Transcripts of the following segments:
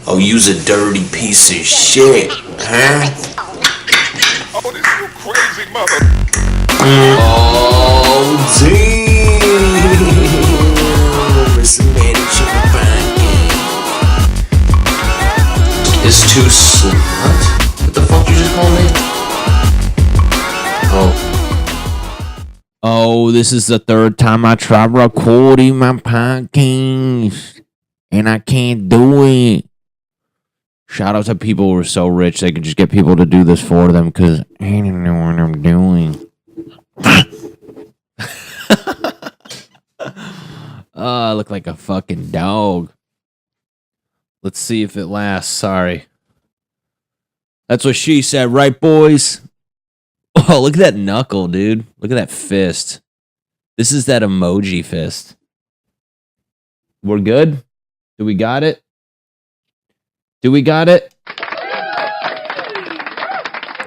Oh, you's a dirty piece of shit, huh? Oh, this you crazy mother. Oh, damn. It's the Matty Chymbor podcast. It's too sweet. What the fuck you just called me? Oh, this is the third time I tried recording my podcast, and I can't do it. Shout out to people who are so rich they can just get people to do this for them, because I don't know what I'm doing. Oh, I look like a fucking dog. Let's see if it lasts. Sorry. That's what she said, right, boys? Oh, look at that knuckle, dude. Look at that fist. This is that emoji fist. We're good? Do we got it? Do we got it?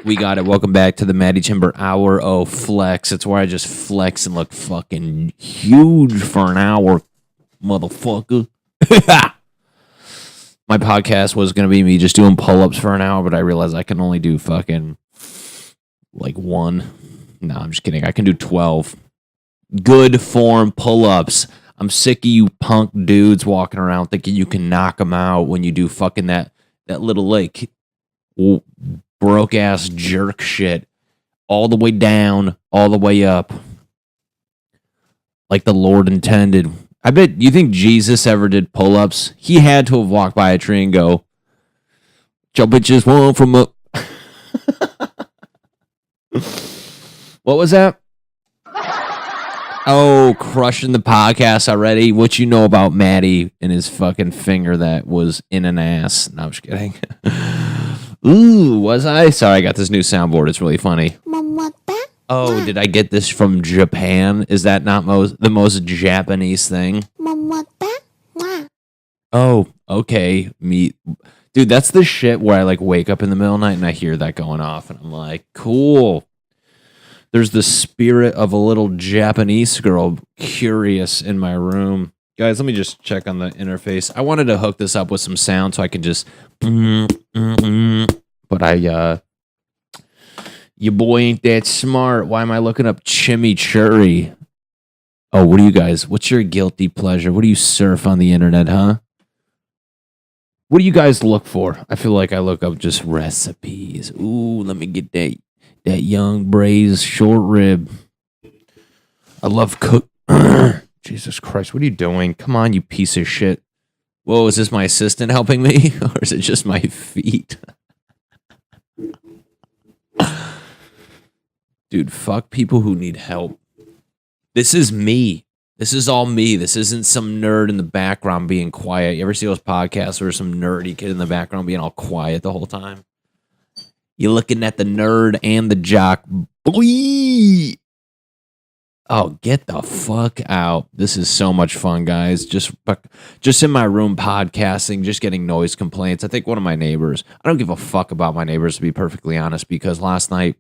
We got it. Welcome back to the Matty Chymbor Hour. Oh, flex. It's where I just flex and look fucking huge for an hour, motherfucker. My podcast was going to be me just doing pull-ups for an hour, but I realized I can only do fucking like one. No, I'm just kidding. I can do 12 good form pull-ups. I'm sick of you punk dudes walking around thinking you can knock them out when you do fucking that little like broke ass jerk shit all the way down, all the way up, like the Lord intended. I bet you think Jesus ever did pull-ups. He had to have walked by a tree and go, "Y'all bitches want from up." What was that? Oh, crushing the podcast already. What you know about Matty and his fucking finger that was in an ass? No, I'm just kidding. Ooh, was I? Sorry, I got this new soundboard. It's really funny. Oh, did I get this from Japan? Is that not the most Japanese thing? Oh, okay. Dude, that's the shit where I like wake up in the middle of the night and I hear that going off and I'm like, cool. There's the spirit of a little Japanese girl curious in my room. Guys, let me just check on the interface. I wanted to hook this up with some sound so I could just but your boy ain't that smart. Why am I looking up Chimichurri? Oh, what do you guys, what's your guilty pleasure? What do you surf on the internet, huh? What do you guys look for? I feel like I look up just recipes. Ooh, let me get that young braised short rib. I love cook. Jesus Christ, what are you doing? Come on, you piece of shit. Whoa, is this my assistant helping me? Or is it just my feet? Dude, fuck people who need help. This is me. This is all me. This isn't some nerd in the background being quiet. You ever see those podcasts where some nerdy kid in the background being all quiet the whole time? You're looking at the nerd and the jock. Boy! Oh, get the fuck out. This is so much fun, guys. Just in my room podcasting, just getting noise complaints. I think one of my neighbors, I don't give a fuck about my neighbors, to be perfectly honest, because last night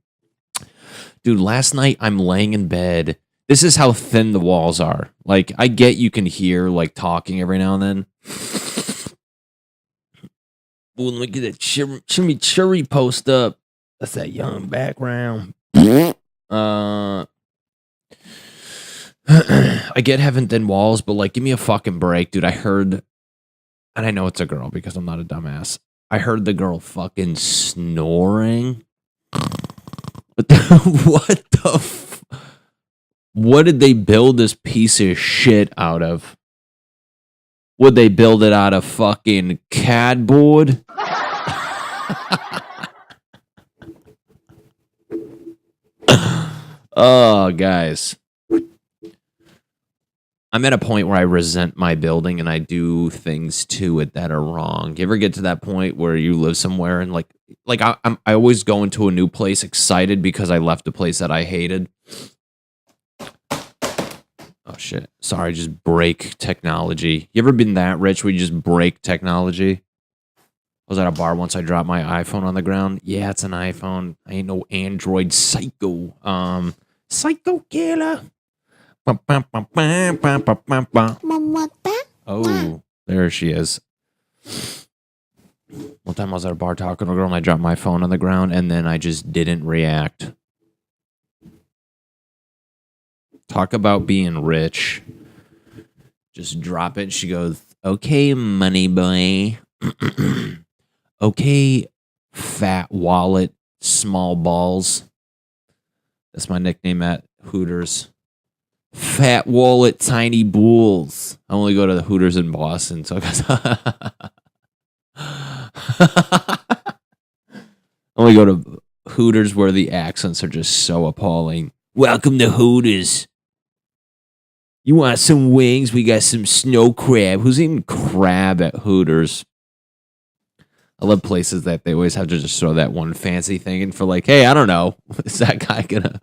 I'm laying in bed. This is how thin the walls are. Like, I get you can hear, like, talking every now and then. Ooh, let me get that Chimichurri post up. That's that young background. I get having thin walls, but, like, give me a fucking break, dude. I heard, and I know it's a girl because I'm not a dumbass. I heard the girl fucking snoring. What what did they build this piece of shit out of? Would they build it out of fucking cardboard? Oh, guys. I'm at a point where I resent my building and I do things to it that are wrong. You ever get to that point where you live somewhere and like I always go into a new place excited because I left a place that I hated? Oh, shit. Sorry, just break technology. You ever been that rich where you just break technology? I was at a bar once. I dropped my iPhone on the ground. Yeah, it's an iPhone. I ain't no Android psycho. Psycho killer. Oh, there she is. One time I was at a bar talking to a girl and I dropped my phone on the ground and then I just didn't react. Talk about being rich. Just drop it. She goes, okay, money boy. Okay, fat wallet, small balls. That's my nickname at Hooters. Fat wallet, tiny bulls. I only go to the Hooters in Boston, so I only go to Hooters where the accents are just so appalling. Welcome to Hooters. You want some wings? We got some snow crab. Who's eating crab at Hooters? I love places that they always have to just throw that one fancy thing in for like, hey, I don't know. Is that guy gonna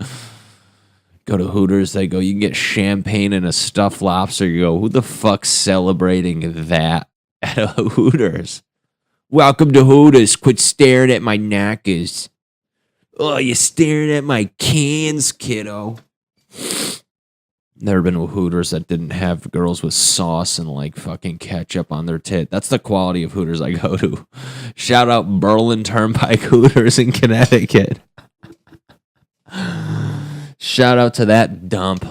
go to Hooters? They go, you can get champagne and a stuffed lobster. You go, who the fuck's celebrating that at a Hooters? Welcome to Hooters. Quit staring at my knackers. Oh, you're staring at my cans, kiddo. Never been to Hooters that didn't have girls with sauce and like fucking ketchup on their tit. That's the quality of Hooters I go to. Shout out Berlin Turnpike Hooters in Connecticut. Shout out to that dump.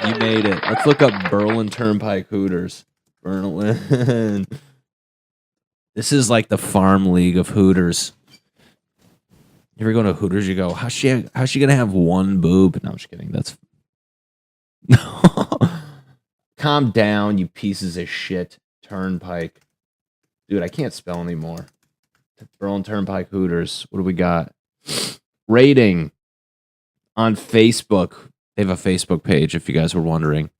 You made it. Let's look up Berlin Turnpike Hooters. Berlin. This is like the farm league of Hooters. You ever go to Hooters, you go, how's she gonna have one boob? No, I'm just kidding. That's calm down, you pieces of shit. Turnpike. Dude, I can't spell anymore. Berlin Turnpike Hooters. What do we got? Rating on Facebook. They have a Facebook page, if you guys were wondering.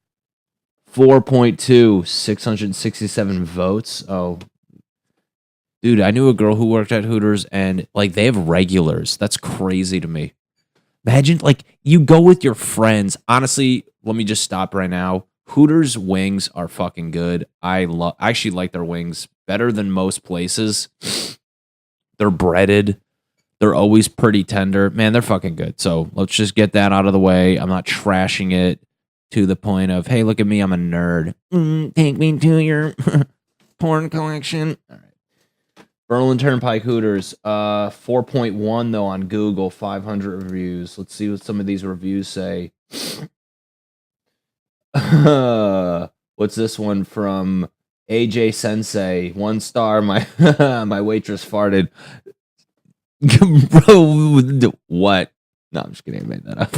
4.2, 667 votes. Oh. Dude, I knew a girl who worked at Hooters, and like they have regulars. That's crazy to me. Imagine, like, you go with your friends. Honestly, let me just stop right now. Hooters wings are fucking good. I actually like their wings better than most places. They're breaded. They're always pretty tender. Man, they're fucking good. So let's just get that out of the way. I'm not trashing it to the point of, hey, look at me, I'm a nerd. Take me to your porn collection. All right. Berlin Turnpike Hooters, 4.1 though on Google, 500 reviews. Let's see what some of these reviews say. What's this one from AJ Sensei? 1 star. My my waitress farted. Bro, what? No, I'm just kidding. I made that up.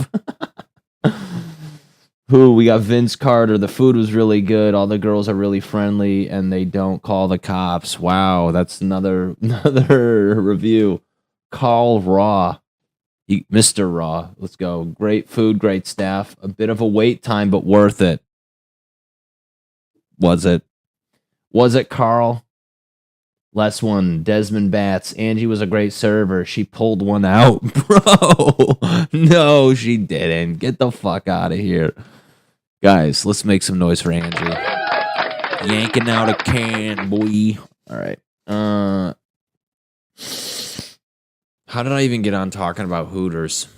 Who we got? Vince Carter. The food was really good. All the girls are really friendly, and they don't call the cops. Wow, that's another review. Carl Raw, Mr. Raw. Let's go. Great food, great staff. A bit of a wait time, but worth it. Was it? Was it, Carl? Last one. Desmond Batts. Angie was a great server. She pulled one out, bro. No, she didn't. Get the fuck out of here. Guys, let's make some noise for Angie. Yanking out a can, boy. All right. How did I even get on talking about Hooters?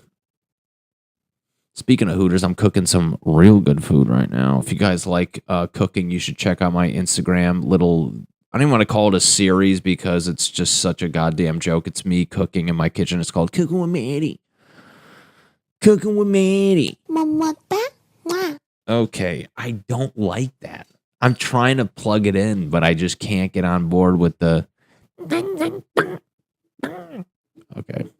Speaking of Hooters, I'm cooking some real good food right now. If you guys like cooking, you should check out my Instagram little... I don't even want to call it a series because it's just such a goddamn joke. It's me cooking in my kitchen. It's called Cooking with Matty. Cooking with Matty. Okay, I don't like that. I'm trying to plug it in, but I just can't get on board with the... Okay.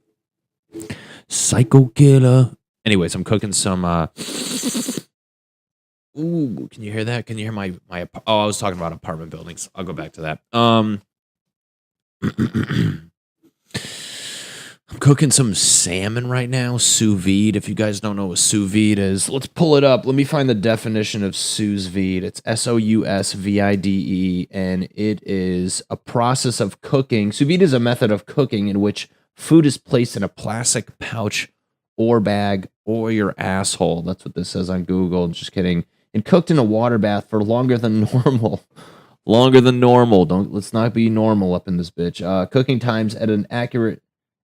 Psycho killer. Anyways, I'm cooking some... Ooh, can you hear that? Can you hear my... Oh, I was talking about apartment buildings. I'll go back to that. I'm cooking some salmon right now, sous vide. If you guys don't know what sous vide is, let's pull it up. Let me find the definition of sous vide. It's SOUSVIDE, and it is a process of cooking. Sous vide is a method of cooking in which food is placed in a plastic pouch or bag or your asshole. That's what this says on Google. Just kidding. And cooked in a water bath for longer than normal. Longer than normal. Let's not be normal up in this bitch. Cooking times at an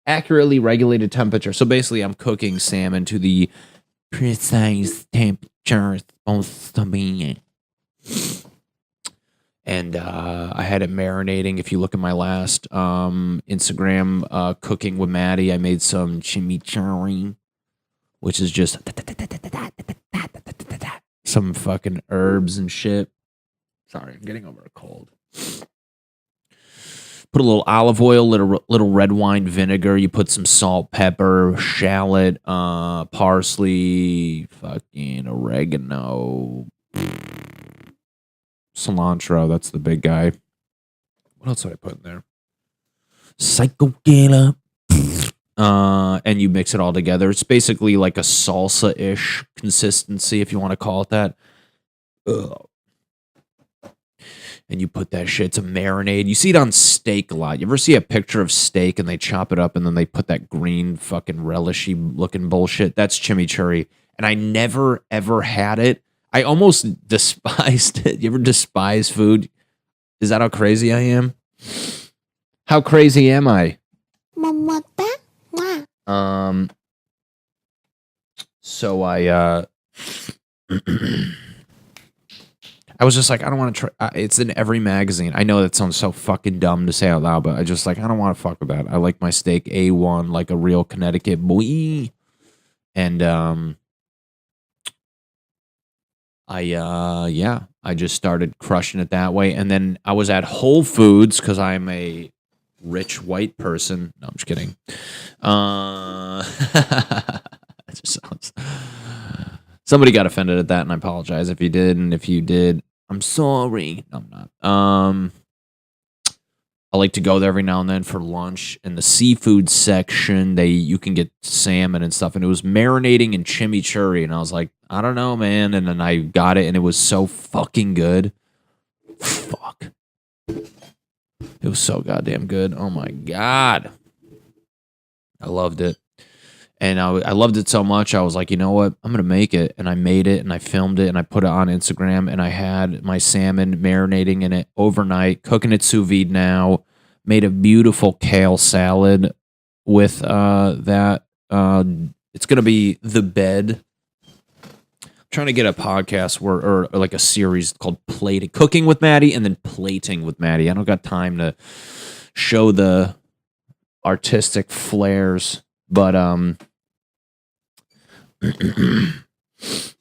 accurately regulated temperature. So basically, I'm cooking salmon to the precise temperature supposed to be. And I had it marinating. If you look at my last Instagram cooking with Matty, I made some chimichurri, which is just some fucking herbs and shit. Sorry, I'm getting over a cold. Put a little olive oil, little red wine vinegar. You put some salt, pepper, shallot, parsley, fucking oregano, cilantro. That's the big guy. What else did I put in there? Psycho Killer. And you mix it all together. It's basically like a salsa-ish consistency, if you want to call it that. Ugh. And you put that shit to marinade. You see it on steak a lot. You ever see a picture of steak and they chop it up and then they put that green fucking relishy looking bullshit? That's chimichurri. And I never ever had it. I almost despised it. You ever despise food? Is that how crazy I am? How crazy am I? So I was just like, I don't want to try. It's in every magazine. I know that sounds so fucking dumb to say out loud, but I just like, I don't want to fuck with that. I like my steak A1, like a real Connecticut boy. And I just started crushing it that way. And then I was at Whole Foods because I'm a rich white person. No, I'm just kidding. It just sounds. Somebody got offended at that, and I apologize if you did. And if you did, I'm sorry. No, I'm not. I like to go there every now and then for lunch. In the seafood section, you can get salmon and stuff, and it was marinating in chimichurri, and I was like, I don't know, man. And then I got it, and it was so fucking good. Fuck. It was so goddamn good. Oh my God. I loved it. And I loved it so much, I was like, you know what? I'm going to make it. And I made it, and I filmed it, and I put it on Instagram, and I had my salmon marinating in it overnight, cooking it sous vide now, made a beautiful kale salad with that. It's going to be The Bed. I'm trying to get a podcast or like a series called Plating, Cooking with Matty, and then Plating with Matty. I don't got time to show the artistic flares. But I'm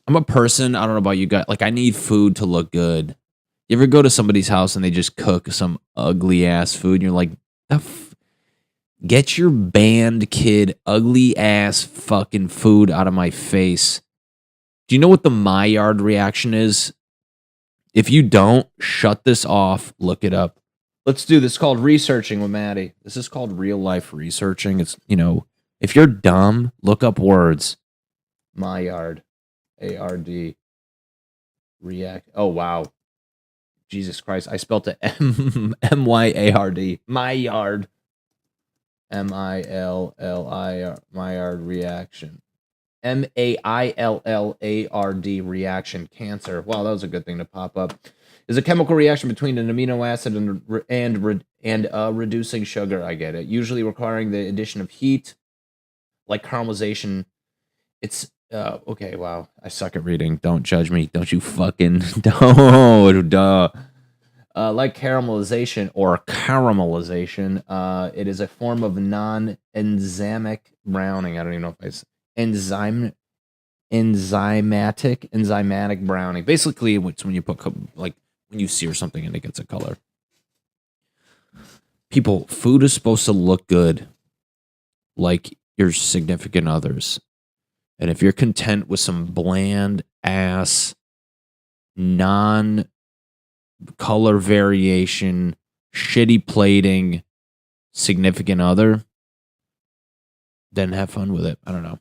a person, I don't know about you guys, like I need food to look good. You ever go to somebody's house and they just cook some ugly ass food and you're like, get your band kid ugly ass fucking food out of my face. Do you know what the Maillard reaction is? If you don't, shut this off, look it up. Let's do this. It's called Researching with Matty. This is called real life researching. It's, if you're dumb, look up words. Maillard. A-R-D. React. Oh, wow. Jesus Christ. I spelled it M-Y-A-R-D. Maillard. M-I-L-L-I-R. Maillard reaction. M-A-I-L-L-A-R-D reaction. Cancer. Wow, that was a good thing to pop up. Is a chemical reaction between an amino acid and reducing sugar. I get it. Usually requiring the addition of heat, like caramelization. It's okay. Wow, I suck at reading. Don't judge me. Don't you fucking don't. Like caramelization or caramelization. It is a form of non-enzymatic browning. I don't even know if enzymatic browning. Basically, it's when you put like when you sear something and it gets a color. People, food is supposed to look good, like your significant others. And if you're content with some bland ass, non-color variation, shitty plating significant other, then have fun with it. I don't know.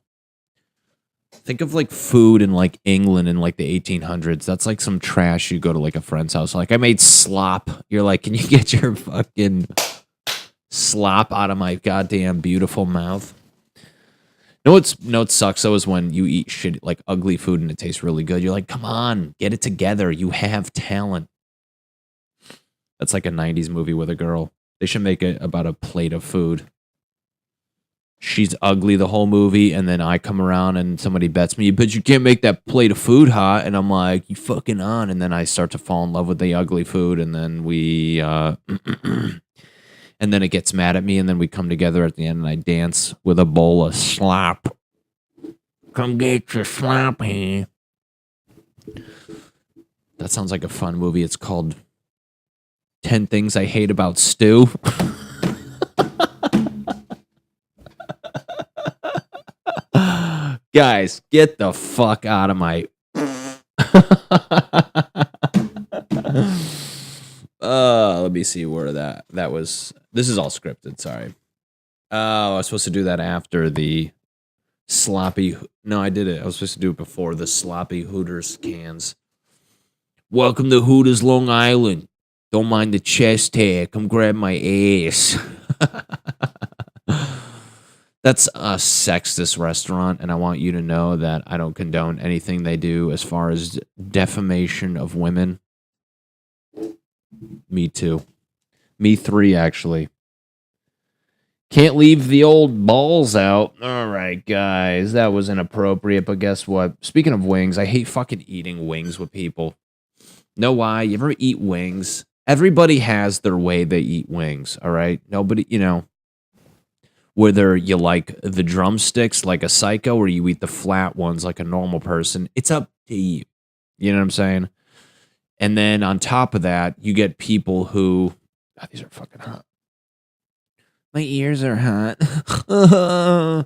Think of like food in like England in like the 1800s. That's like some trash you go to like a friend's house. Like, I made slop. You're like, can you get your fucking slop out of my goddamn beautiful mouth? No, what sucks though is when you eat shit like ugly food and it tastes really good. You're like, come on, get it together. You have talent. That's like a 90s movie with a girl. They should make it about a plate of food. she's ugly the whole movie, and then I come around and somebody bets me, but you can't make that plate of food hot, and I'm like, you fucking on, and then I start to fall in love with the ugly food, and then we and then it gets mad at me, and then we come together at the end, and I dance with a bowl of slop. Come get your sloppy. That sounds like a fun movie. It's called 10 Things I Hate About Stew. Guys, get the fuck out of my... let me see where that was. This is all scripted, sorry. Oh, I was supposed to do that after the sloppy... No, I did it. I was supposed to do it before the sloppy Hooters cans. Welcome to Hooters Long Island. Don't mind the chest hair. Come grab my ass. That's a sexist restaurant, and I want you to know that I don't condone anything they do as far as defamation of women. Me too. Me three, actually. Can't leave the old balls out. All right, guys. That was inappropriate, but guess what? Speaking of wings, I hate fucking eating wings with people. Know why? You ever eat wings? Everybody has their way they eat wings, all right? Nobody, whether you like the drumsticks like a psycho or you eat the flat ones like a normal person, it's up to you. You know what I'm saying? And then on top of that, you get people who... God, these are fucking hot. My ears are hot. Oh,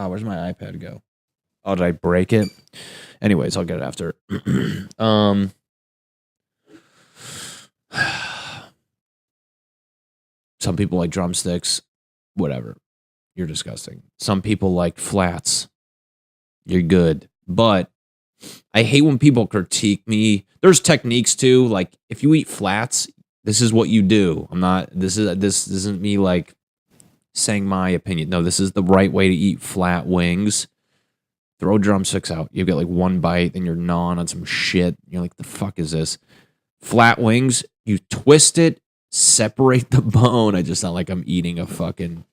where's my iPad go? Oh, did I break it? Anyways, I'll get it after. Some people like drumsticks. Whatever. You're disgusting. Some people like flats. You're good. But I hate when people critique me. There's techniques too. Like if you eat flats, this is what you do. This isn't me like saying my opinion. No, this is the right way to eat flat wings. Throw drumsticks out. You get like one bite, then you're gnawing on some shit. You're like, the fuck is this? Flat wings, you twist it, separate the bone. I just sound like I'm eating a fucking...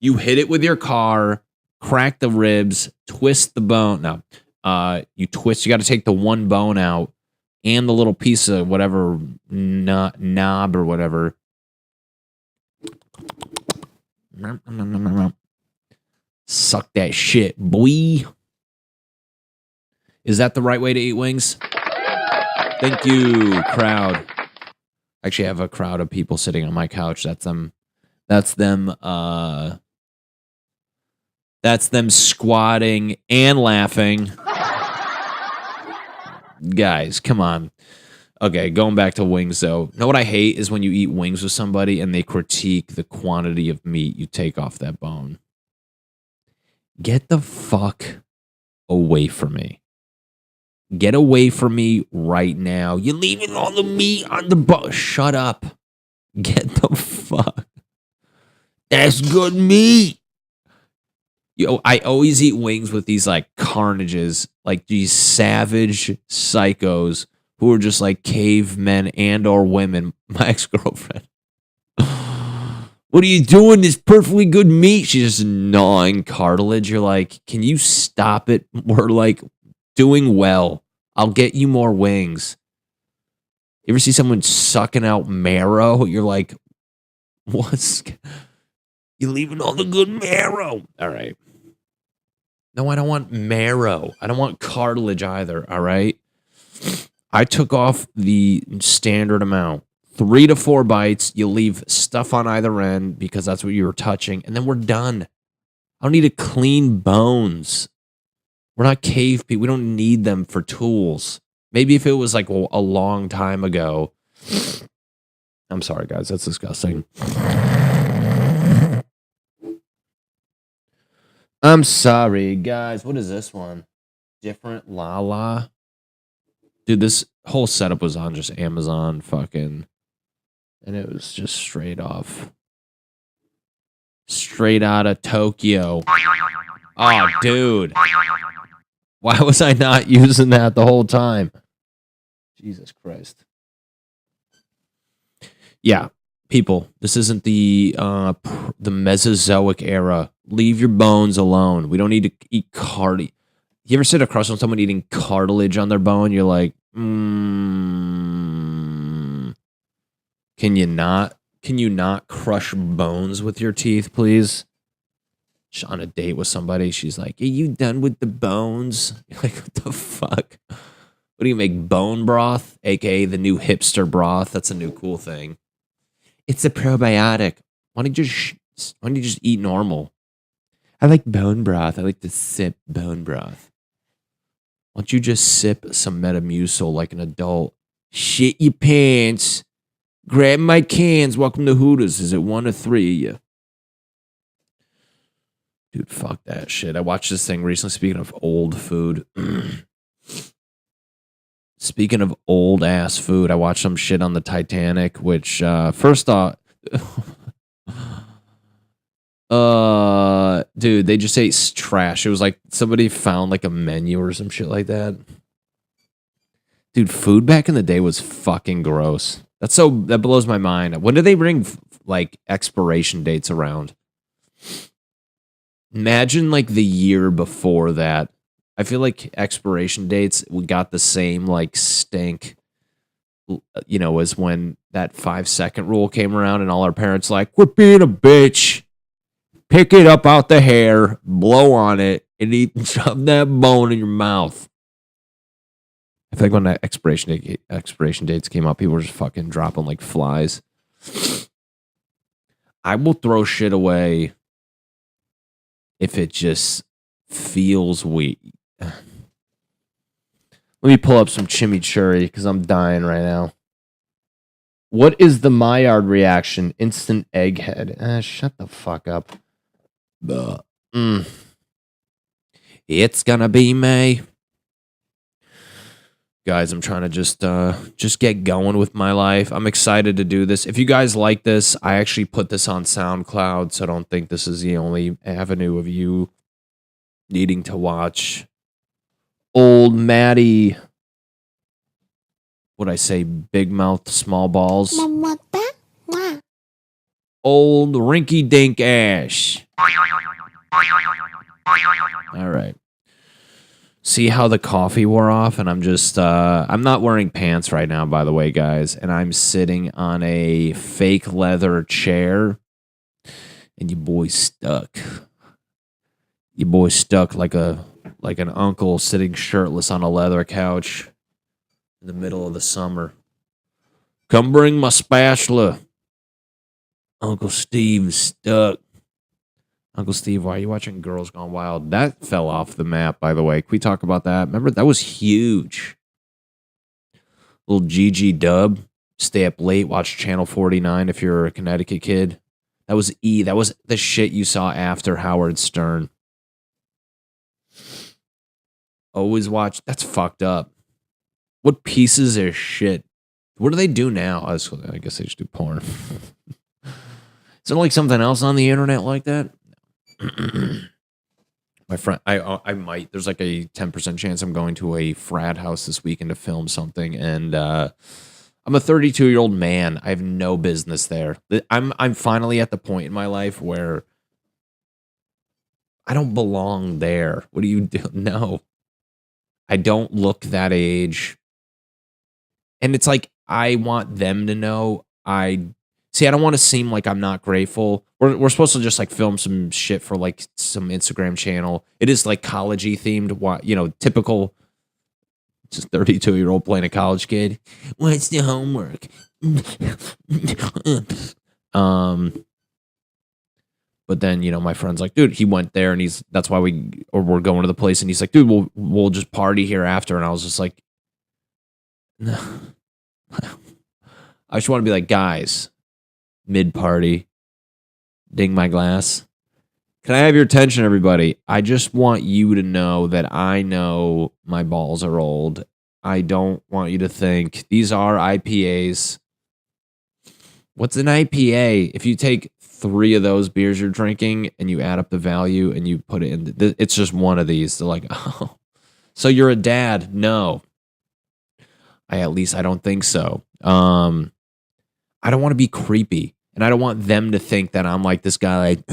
You hit it with your car, crack the ribs, twist the bone. No, you twist. You got to take the one bone out and the little piece of whatever knob or whatever. Suck that shit, boy. Is that the right way to eat wings? Thank you, crowd. I actually have a crowd of people sitting on my couch. That's them squatting and laughing. Guys, come on. Okay, going back to wings, though. Know what I hate is when you eat wings with somebody and they critique the quantity of meat you take off that bone. Get the fuck away from me. Get away from me right now. You're leaving all the meat on the bone. Shut up. Get the fuck. That's good meat. I always eat wings with these like carnages, like these savage psychos who are just like cavemen and or women. My ex-girlfriend. What are you doing? This perfectly good meat. She's just gnawing cartilage. You're like, can you stop it? We're like doing well. I'll get you more wings. You ever see someone sucking out marrow? You're like, what's... You're leaving all the good marrow. All right. No, I don't want marrow. I don't want cartilage either. All right. I took off the standard amount. 3 to 4 bites. You leave stuff on either end because that's what you were touching. And then we're done. I don't need to clean bones. We're not cave people. We don't need them for tools. Maybe if it was like a long time ago. I'm sorry, guys. That's disgusting. I'm sorry, guys. What is this one? Different Lala? Dude, this whole setup was on just Amazon fucking... And it was just straight off. Straight out of Tokyo. Oh, dude. Why was I not using that the whole time? Jesus Christ. Yeah. People, this isn't the Mesozoic era. Leave your bones alone. We don't need to eat cartilage. You ever sit across from someone eating cartilage on their bone? You're like, can you not crush bones with your teeth, please? She's on a date with somebody. She's like, are you done with the bones? You're like, what the fuck? What do you make, bone broth? AKA the new hipster broth. That's a new cool thing. It's a probiotic. Why don't you just eat normal? I like bone broth. I like to sip bone broth. Why don't you just sip some Metamucil like an adult? Shit your pants. Grab my cans. Welcome to Hooters. Is it 1 or 3 of you? Dude, fuck that shit. I watched this thing recently. Speaking of old food. Speaking of old ass food, I watched some shit on the Titanic, which first off, dude, they just ate trash. It was like somebody found like a menu or some shit like that. Dude, food back in the day was fucking gross. That blows my mind. When did they bring like expiration dates around? Imagine like the year before that. I feel like expiration dates, we got the same like stink, as when that 5-second rule came around and all our parents like, quit being a bitch, pick it up out the hair, blow on it, and shove that bone in your mouth. I feel like when that expiration dates came out, people were just fucking dropping like flies. I will throw shit away if it just feels weak. Let me pull up some chimichurri because I'm dying right now. What is the Maillard reaction? Instant egghead. Shut the fuck up. It's gonna be May. Guys, I'm trying to just get going with my life. I'm excited to do this. If you guys like this, I actually put this on Soundcloud, so I don't think this is the only avenue of you needing to watch old Matty, what'd I say, big mouth, small balls? Old rinky dink ash. All right. See how the coffee wore off? And I'm just, I'm not wearing pants right now, by the way, guys. And I'm sitting on a fake leather chair. And your boy's stuck. Your boy's stuck like an uncle sitting shirtless on a leather couch in the middle of the summer. Come bring my spatula. Uncle Steve's stuck. Uncle Steve, why are you watching Girls Gone Wild? That fell off the map, by the way. Can we talk about that? Remember, that was huge. Little Gigi Dub. Stay up late, watch Channel 49 if you're a Connecticut kid. That was That was the shit you saw after Howard Stern. Always watch. That's fucked up. What pieces of shit? What do they do now? I guess they just do porn. Is there like something else on the internet like that? My friend, I might. There's like a 10% chance I'm going to a frat house this weekend to film something, and I'm a 32-year-old man. I have no business there. I'm finally at the point in my life where I don't belong there. What do you do? No. I don't look that age. And it's like, I want them to know I don't want to seem like I'm not grateful. We're supposed to just like film some shit for like some Instagram channel. It is like college-y themed, typical just 32-year-old playing a college kid. What's the homework? But then, my friend's like, dude, he went there and that's why we're going to the place. And he's like, dude, we'll just party here after. And I was just like, no. I just want to be like, guys, mid-party, ding my glass. Can I have your attention, everybody? I just want you to know that I know my balls are old. I don't want you to think these are IPAs. What's an IPA? If you take 3 of those beers you're drinking and you add up the value and you put it in, it's just one of these. They're like, oh, so you're a dad? No. I don't think so. I don't want to be creepy. And I don't want them to think that I'm like this guy, like,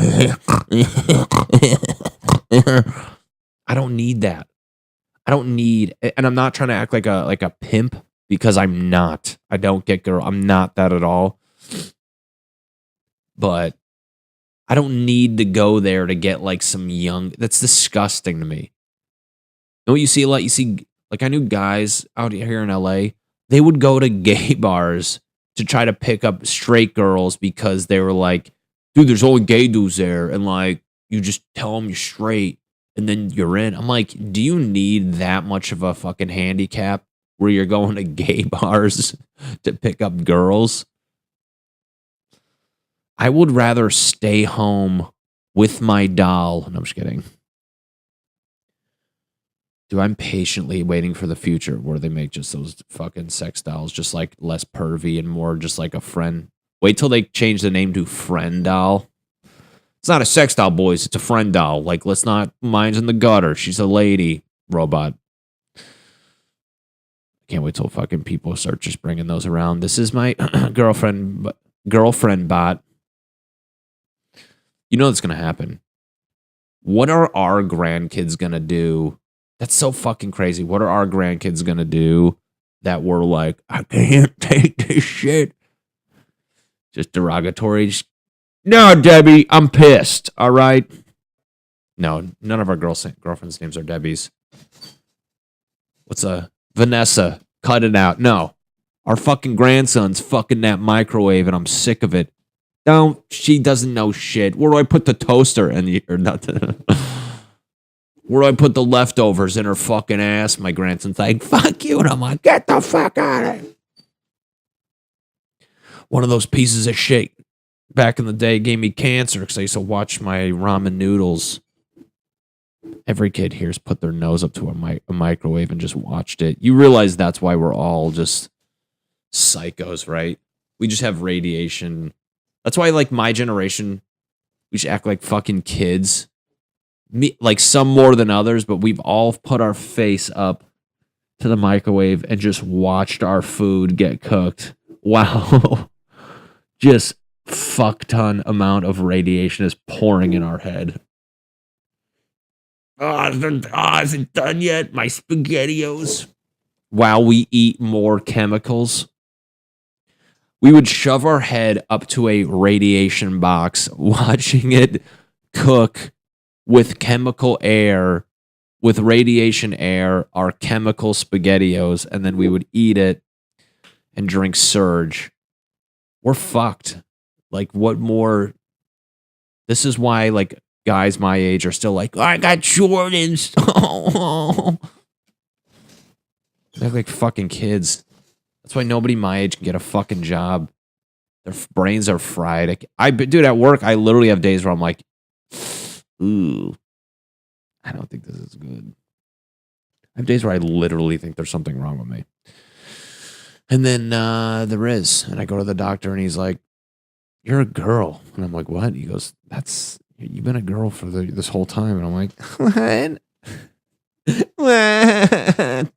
I don't need that. I don't need, and I'm not trying to act like a pimp because I'm not. I don't get girl. I'm not that at all. But I don't need to go there to get like some young. That's disgusting to me. You know what you see a lot? You see, like I knew guys out here in LA, they would go to gay bars to try to pick up straight girls because they were like, dude, there's only gay dudes there. And like, you just tell them you're straight and then you're in. I'm like, do you need that much of a fucking handicap where you're going to gay bars to pick up girls? I would rather stay home with my doll. No, I'm just kidding. Dude, I'm patiently waiting for the future where they make just those fucking sex dolls, just like less pervy and more just like a friend. Wait till they change the name to friend doll. It's not a sex doll, boys. It's a friend doll. Like, let's not, mine's in the gutter. She's a lady robot. Can't wait till fucking people start just bringing those around. This is my girlfriend bot. You know that's going to happen. What are our grandkids going to do? That's so fucking crazy. What are our grandkids going to do that we're like, I can't take this shit? Just derogatory. No, Debbie, I'm pissed. All right. No, none of our girlfriends' names are Debbie's. What's Vanessa? Cut it out. No. Our fucking grandson's fucking that microwave and I'm sick of it. Don't. She doesn't know shit. Where do I put the toaster? Or not where do I put the leftovers in her fucking ass? My grandson's like, fuck you. And I'm like, get the fuck out of it. One of those pieces of shit back in the day gave me cancer because I used to watch my ramen noodles. Every kid here's put their nose up to a microwave and just watched it. You realize that's why we're all just psychos, right? We just have radiation. That's why, like, my generation, we should act like fucking kids. Me, like, some more than others, but we've all put our face up to the microwave and just watched our food get cooked. Wow. Just fuck ton amount of radiation is pouring in our head. Is it done yet? My SpaghettiOs. While we eat more chemicals. We would shove our head up to a radiation box, watching it cook with chemical air, with radiation air, our chemical SpaghettiOs, and then we would eat it and drink Surge. We're fucked. Like, what more? This is why, like, guys my age are still like, I got Jordans. They're like fucking kids. That's why nobody my age can get a fucking job. Their brains are fried. Dude, at work, I literally have days where I'm like, ooh, I don't think this is good. I have days where I literally think there's something wrong with me. And then there is. And I go to the doctor and he's like, you're a girl. And I'm like, what? He goes, you've been a girl for this whole time. And I'm like, what?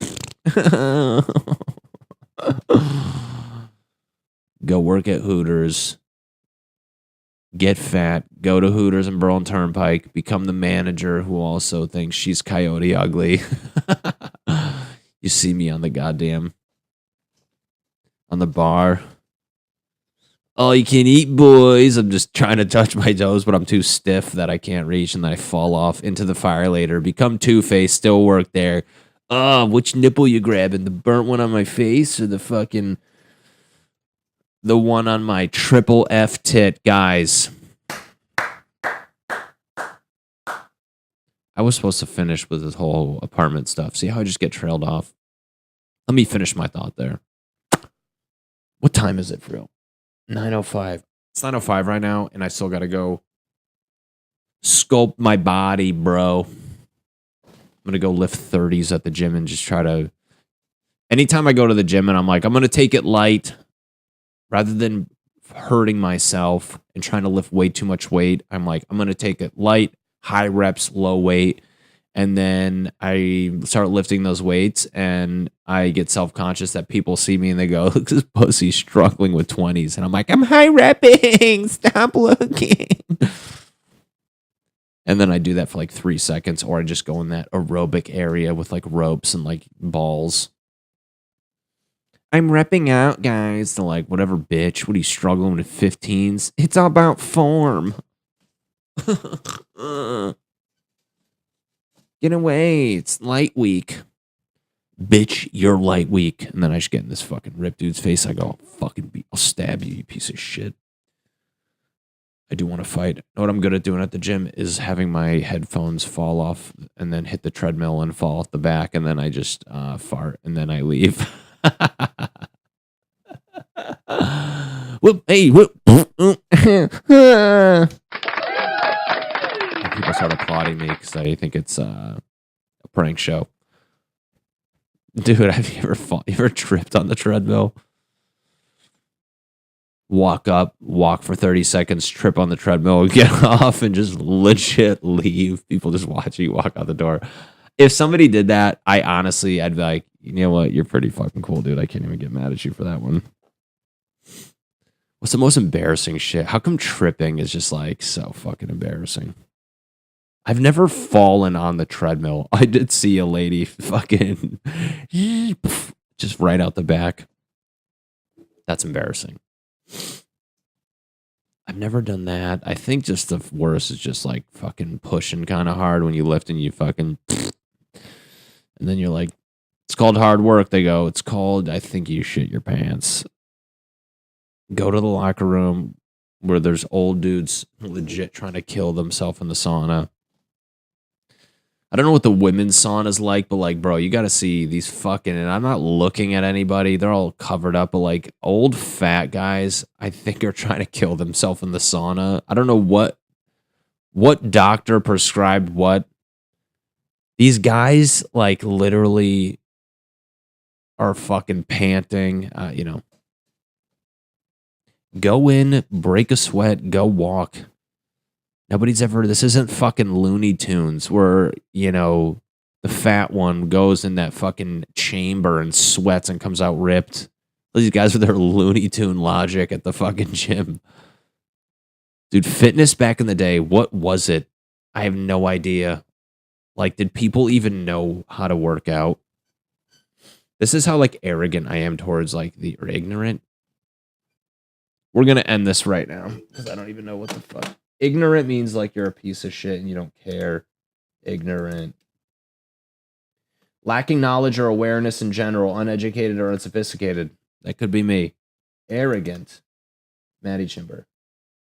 Go work at Hooters. Get fat. Go to Hooters and Burl Turnpike. Become the manager who also thinks she's Coyote Ugly. You see me on the bar. All you can eat, boys. I'm just trying to touch my toes, but I'm too stiff that I can't reach, and then I fall off into the fire later. Become Two-Face, still work there. Which nipple you grabbing? The burnt one on my face or the one on my triple F tit? Guys, I was supposed to finish with this whole apartment stuff. See how I just get trailed off? Let me finish my thought there. What time is it for real? 9:05. It's 9:05 right now, and I still got to go sculpt my body, bro. I'm going to go lift 30s at the gym and just try to... Anytime I go to the gym and I'm like, I'm going to take it light, rather than hurting myself and trying to lift way too much weight, I'm like, I'm going to take it light, high reps, low weight, And then I start lifting those weights, and I get self-conscious that people see me and they go, look, this pussy's struggling with 20s. And I'm like, I'm high repping. Stop looking. And then I do that for like 3 seconds, or I just go in that aerobic area with like ropes and like balls. I'm repping out, guys. They're like, whatever, bitch. What are you struggling with 15s? It's all about form. Get away. It's light week. Bitch, you're light week. And then I just get in this fucking rip dude's face. I go, I'll stab you, you piece of shit. I do want to fight. What I'm good at doing at the gym is having my headphones fall off and then hit the treadmill and fall off the back. And then I just fart and then I leave. Whoop, hey, whoop. People start applauding me because I think it's a prank show. Dude, have you ever tripped on the treadmill? Walk up, walk for 30 seconds, trip on the treadmill, get off, and just legit leave. People just watching you walk out the door. If somebody did that, I'd be like, you know what? You're pretty fucking cool, dude. I can't even get mad at you for that one. What's the most embarrassing shit? How come tripping is just like so fucking embarrassing? I've never fallen on the treadmill. I did see a lady fucking just right out the back. That's embarrassing. I've never done that. I think just the worst is just like fucking pushing kind of hard when you lift and you fucking, and then you're like, it's called hard work. They go, it's called, I think you shit your pants. Go to the locker room where there's old dudes legit trying to kill themselves in the sauna. I don't know what the women's sauna is like, but like, bro, you got to see these fucking, and I'm not looking at anybody. They're all covered up, but like old fat guys, I think are trying to kill themselves in the sauna. I don't know what doctor prescribed what. These guys like literally are fucking panting, Go in, break a sweat, go walk. This isn't fucking Looney Tunes where, the fat one goes in that fucking chamber and sweats and comes out ripped. These guys with their Looney Tune logic at the fucking gym. Dude, fitness back in the day, what was it? I have no idea. Like, did people even know how to work out? This is how, like, arrogant I am towards, like, or ignorant. We're going to end this right now because I don't even know what the fuck. Ignorant means like you're a piece of shit and you don't care. Ignorant. Lacking knowledge or awareness in general, uneducated or unsophisticated. That could be me. Arrogant. Matty Chymbor.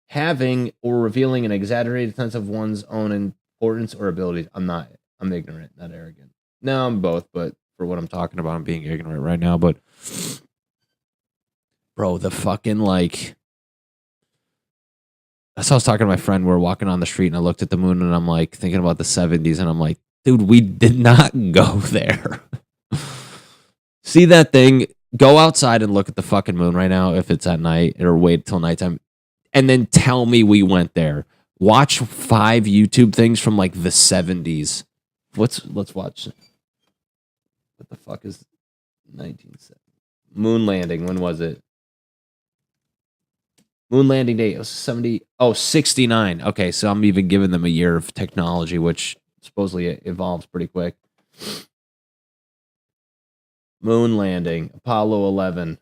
Having or revealing an exaggerated sense of one's own importance or abilities. I'm ignorant, not arrogant. No, I'm both, but for what I'm talking about, I'm being ignorant right now, but bro, the fucking like, that's how I was talking to my friend. We were walking on the street and I looked at the moon and I'm like thinking about the 70s and I'm like, dude, we did not go there. See that thing? Go outside and look at the fucking moon right now if it's at night, or wait till nighttime and then tell me we went there. Watch 5 YouTube things from like the 70s. Let's watch. What the fuck is 1970? Moon landing. When was it? Moon landing date. It was 69. Okay, so I'm even giving them a year of technology, which supposedly evolves pretty quick. Moon landing. Apollo 11.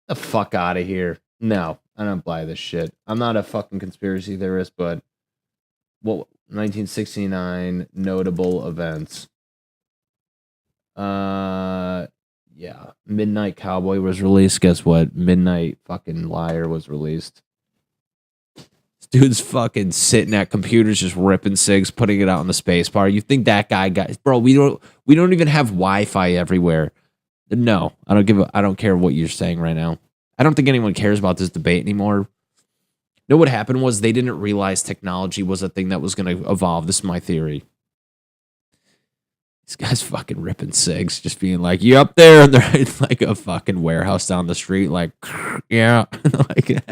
The fuck out of here. No, I don't buy this shit. I'm not a fucking conspiracy theorist, but 1969 notable events. Yeah, Midnight Cowboy was released. Guess what? Midnight fucking Liar was released. This dude's fucking sitting at computers just ripping cigs, putting it out on the space bar. You think that guy got, bro, we don't even have Wi-Fi everywhere. No, I don't care what you're saying right now. I don't think anyone cares about this debate anymore. You know what happened was they didn't realize technology was a thing that was going to evolve. This is my theory. This guy's fucking ripping cigs, just being like, you up there? And they're in like a fucking warehouse down the street, like, yeah. Like,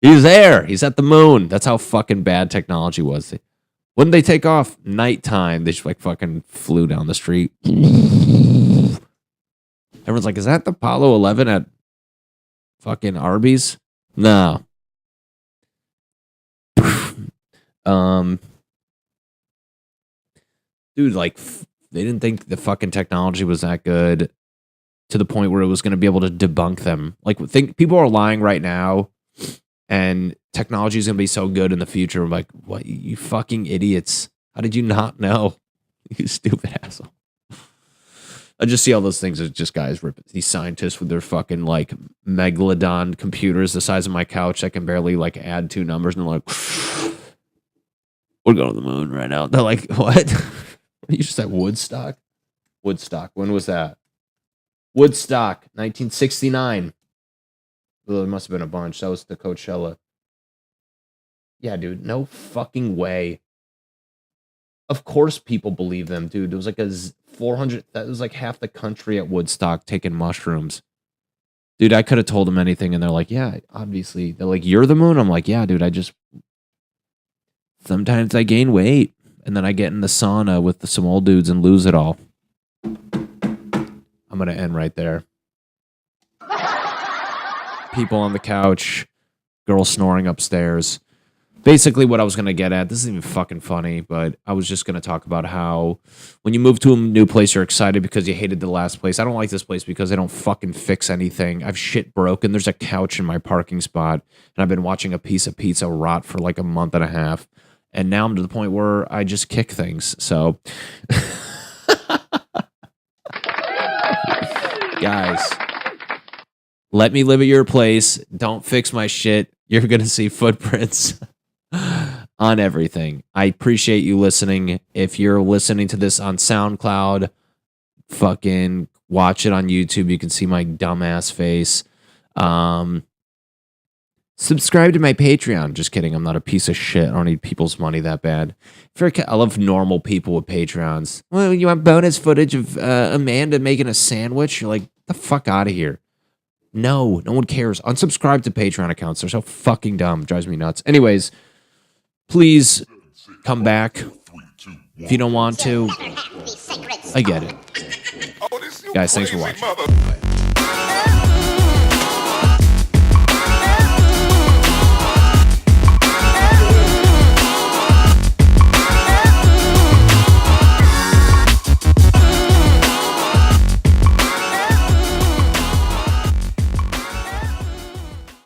he's there. He's at the moon. That's how fucking bad technology was. When did they take off? Nighttime. They just like fucking flew down the street. Everyone's like, is that the Apollo 11 at fucking Arby's? No. Dude, like, they didn't think the fucking technology was that good to the point where it was going to be able to debunk them. Like, think people are lying right now, and technology is going to be so good in the future. I'm like, what? You fucking idiots. How did you not know? You stupid asshole. I just see all those things as just guys ripping these scientists with their fucking like megalodon computers the size of my couch that can barely like add two numbers, and they're like, we're going to the moon right now. They're like, what? You just said Woodstock? Woodstock. When was that? Woodstock, 1969. Well, there must have been a bunch. That was the Coachella. Yeah, dude. No fucking way. Of course people believe them, dude. There was like a 400... That was like half the country at Woodstock taking mushrooms. Dude, I could have told them anything, and they're like, yeah, obviously. They're like, you're the moon? I'm like, yeah, dude, I just... Sometimes I gain weight, and then I get in the sauna with some old dudes and lose it all. I'm going to end right there. People on the couch, girl snoring upstairs. Basically what I was going to get at, this isn't even fucking funny, but I was just going to talk about how when you move to a new place, you're excited because you hated the last place. I don't like this place because they don't fucking fix anything. I've shit broken. There's a couch in my parking spot, and I've been watching a piece of pizza rot for like a month and a half. And now I'm to the point where I just kick things. So, guys, let me live at your place. Don't fix my shit. You're going to see footprints on everything. I appreciate you listening. If you're listening to this on SoundCloud, fucking watch it on YouTube. You can see my dumbass face. Subscribe to my Patreon. Just kidding. I'm not a piece of shit. I don't need people's money that bad. I love normal people with Patreons. Well, you want bonus footage of Amanda making a sandwich? You're like, the fuck out of here. No one cares. Unsubscribe to Patreon accounts. They're so fucking dumb. Drives me nuts. Anyways, please come back. If you don't want to, I get it. Guys, thanks for watching.